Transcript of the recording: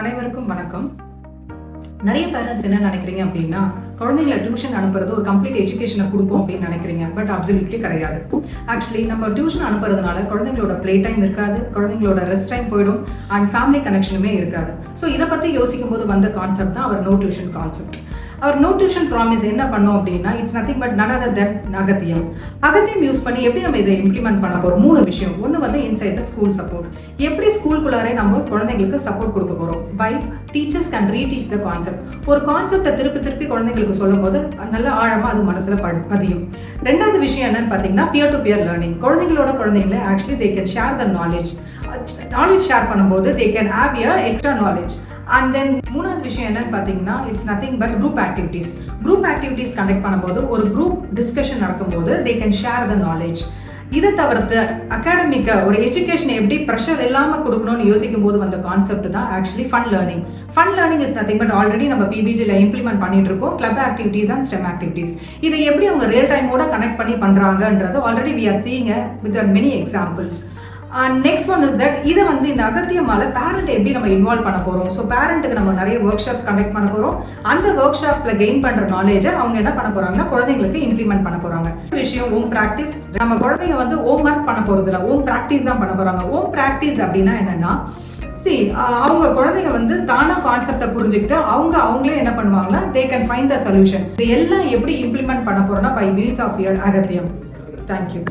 அனைவருக்கும் வணக்கம். நிறைய பேரண்ட்ஸ் என்ன நினைக்கிறீங்க அப்படின்னா, குழந்தைங்களை டியூஷன் அனுப்புறது ஒரு கம்ப்ளீட் எஜுகேஷனை கொடுக்கும் அப்படின்னு நினைக்கிறீங்க. பட் அப்சல்யூட்லி கிடையாது. ஆக்சுவலி நம்ம டியூஷன் அனுப்புறதுனால குழந்தைங்களோட பிளே டைம் இருக்காது, குழந்தைங்களோட ரெஸ்ட் டைம் போயிடும், அண்ட் ஃபேமிலி கனெக்ஷனுமே இருக்காது. ஸோ இதை பற்றி யோசிக்கும் போது வந்த கான்செப்ட் தான் அவர் நோ டியூஷன் கான்செப்ட். அவர் நோ டியூஷன் ப்ராமிஸ் என்ன பண்ணோம் அப்படின்னா, it's nothing but none other than Agathiyam. Agathiyam use பண்ணி எப்படி நம்ம இதை இம்ப்ளிமெண்ட் பண்ண போகிறோம்? 3 விஷயம். ஒன்று வந்து இன்சைட் த ஸ்கூல் சப்போர்ட். எப்படி ஸ்கூலுக்குள்ளாரே நம்ம குழந்தைங்களுக்கு சப்போர்ட் கொடுக்க போகிறோம்? By teachers can reteach the concept. ஒரு கான்செப்டை திருப்பி குழந்தைங்களுக்கு சொல்லும் போது நல்லா ஆழமாக அது மனசில் பதியும். ரெண்டாவது விஷயம் என்னன்னு பார்த்தீங்கன்னா, பியர் டு பியர் லேர்னிங். குழந்தைங்களை actually they can share the knowledge share பண்ணும்போது they can have extra knowledge. And then மூணாவது விஷயம் என்னன்னு பார்த்தீங்கன்னா, it's nothing but group activities conduct பண்ணும்போது, ஒரு குரூப் டிஸ்கஷன் நடக்கும்போது they can share the knowledge. இதை தவிர்த்து அகாடமிக்கா ஒரு எஜுகேஷன் எப்படி ப்ரெஷர் இல்லாமல் கொடுக்கணும்னு யோசிக்கும் போது வந்த கான்செப்ட் தான் actually fun learning is nothing but already நம்ம பிபிஜியில் இம்ப்ளிமெண்ட் பண்ணிட்டு இருக்கோம். Club activities and STEM activities. இதை எப்படி அவங்க ரியல் டைமோட கனெக்ட் பண்ணி பண்ணுறாங்கன்றது already we are seeing with many examples. And next one is that, இதை வந்து இந்த அகத்தியமால பேரண்ட் எப்படி நம்ம இன்வால்வ் பண்ண போகிறோம்? ஸோ பேரண்ட்டுக்கு நம்ம நிறைய ஒர்க் ஷாப்ஸ் கண்டக்ட் பண்ண போகிறோம். அந்த ஒர்க் ஷாப்ஸில் கெயின் பண்ணுற நாலேஜை அவங்க என்ன பண்ண போகிறாங்கன்னா, குழந்தைங்களுக்கு இம்ப்ளிமெண்ட் பண்ண போகிறாங்க. விஷயம் ஹோம் ப்ராக்டிஸ். நம்ம குழந்தைங்க வந்து ஹோம் ஒர்க் பண்ண போகிறது இல்லை, ஹோம் ப்ராக்டிஸ் தான் பண்ண போகிறாங்க. ஹோம் ப்ராக்டிஸ் அப்படின்னா என்னன்னா, அவங்க குழந்தைங்க வந்து தானா கான்செப்டை புரிஞ்சுக்கிட்டு அவங்களே என்ன பண்ணுவாங்கன்னா, they can find the solution. இது எல்லாம் எப்படி இம்ப்ளிமெண்ட் பண்ண போகிறோம்னா, பை மீன்ஸ் ஆஃப் யுவர் அகத்தியம். தேங்க்யூ.